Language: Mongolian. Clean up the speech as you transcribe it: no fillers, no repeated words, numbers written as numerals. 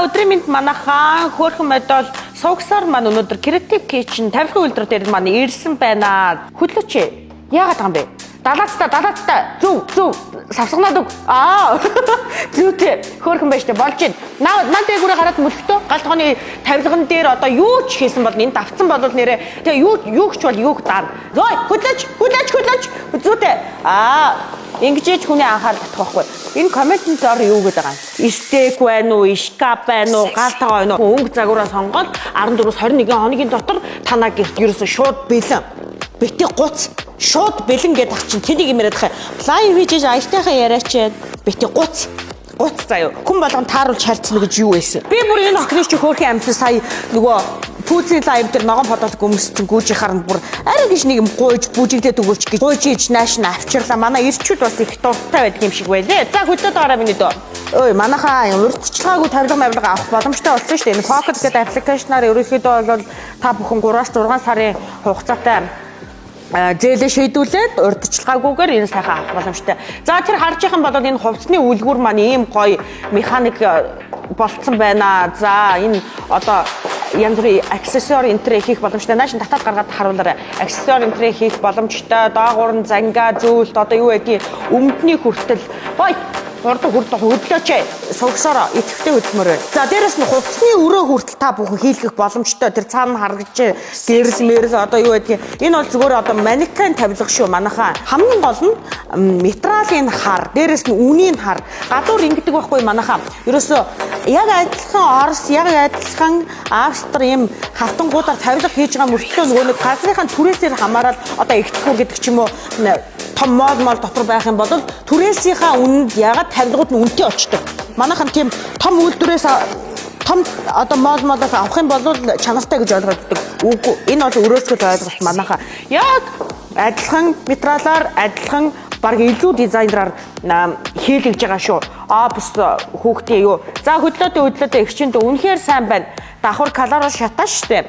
өдрийн мэнд манайхаа хөөрхөн бодвол суугсаар маань өнөөдөр Creative Kitchen тавилгын үйлдвэр дээр маань ирсэн байна. Хөдлөөч. Яагаад байгаа юм бэ? Далаацтай. Зүв. Савсганаад өг. Зүйтэй. Хөөрхөн байж болж байна. Наа дээгүүрээ гараад мөлтөө галтгооны тавилган дээр одоо юу ч хийсэн бол энэ давцсан бол нэрээ тэгээ юу ч бол юуг даа. Зой хөдлөөч. Зүйтэй. Ингэж хүний анхаарал татах байхгүй. Энэ комментын зор юу гэдэг байгаа юм? Стейк байна уу, шкаф байна уу, галтгаа байна уу? Өнгө загвараа сонгоод 14-с 21 хоногийн дотор танаа гэрт ерөөсө шууд бэлэн. Бити гуц шууд бэлэн гэдэг ах чинь тэнийг юм яриад байгаа. Лайв хийж аятайхаа яриач бити гуц заяа. Хүн болгон тааруулж харьцна гэж юу байсан? Би бүр энэ охины чи хөөрхөн амьтан сая нөгөө Пүүцний лайв дээр ногоон фотог гүмссэн гүйжи харанд бүр арай гэж нэг юм гуйж бүжиглээд өгөөч гэж гуйж ич нааш авчирлаа. Манай ирчүүд бас их дуртай байдаг юм шиг байлээ. За хөдлөөд гараа миний дөө. Ой манайхаа урдчилгаагүй тавилга авах боломжтой болсон шүү дээ. Энэ Pocket гэдэг аппликейшнаар ерөнхийдөө бол та бүхэн 3-6 сарын хугацаатай зээлээ шийдүүлээд урдчилгаагүйгээр энэ сайхан авах боломжтой. За тэр харж байгаа юм бол энэ хувцсны үлгүүр маань ийм гоё механик болцсон байна. За энэ одоо янз бүрийн аксессуар энтрэ хийх боломжтой. Нааш татаад гаргаад харуулаарай. Аксессуар энтрэ хийх боломжтой. Доогуур нь зангаа зөөлт одоо юу гэдгийг өмдний хүртэл гоё хөдлөөч. Сувгсаар идэвхтэй хөдөлмөр байна. За дээрэс нь хувцсны өрөө хүртэл та бүхэн хийлгэх боломжтой. Тэр цаана харагдаж гэрэл мэрэл одоо юу гэдгийг энэ бол зүгээр одоо манекен тавилга шүү. Манайхаа хамгийн гол нь материалын хар, дээрэс нь үнийн хар. Гадуур ингэдэг байхгүй манайхаа. Ерөөсөө яг адилхан Орос, яг адилхан Австри юм хавтангуудаар тавилга хийж байгаа мөртлөө нөгөө нэг газрынхаа түрээсээр хамаарал одоо ихтгэхүр гэдэг ч юм уу том мол дотор байх юм бол түрээсийнхаа үнэнд ягаад тавилгууд нь үнэтэй очдог. Манайхан тийм том үйлдвэрээс том одоо молоос авах юм бол чанартай гэж ойлгогддог. Үгүй энэ бол өрөөсгөл ойлголт манайхаа яг адилхан материалаар адилхан баг илүү дизайнераар хийлгэж байгаа шүү. Бус хүүхдээ юу. За хөдлөөдөө их чинь үнэхээр сайн байна. Давхар колоро шатаа штэ.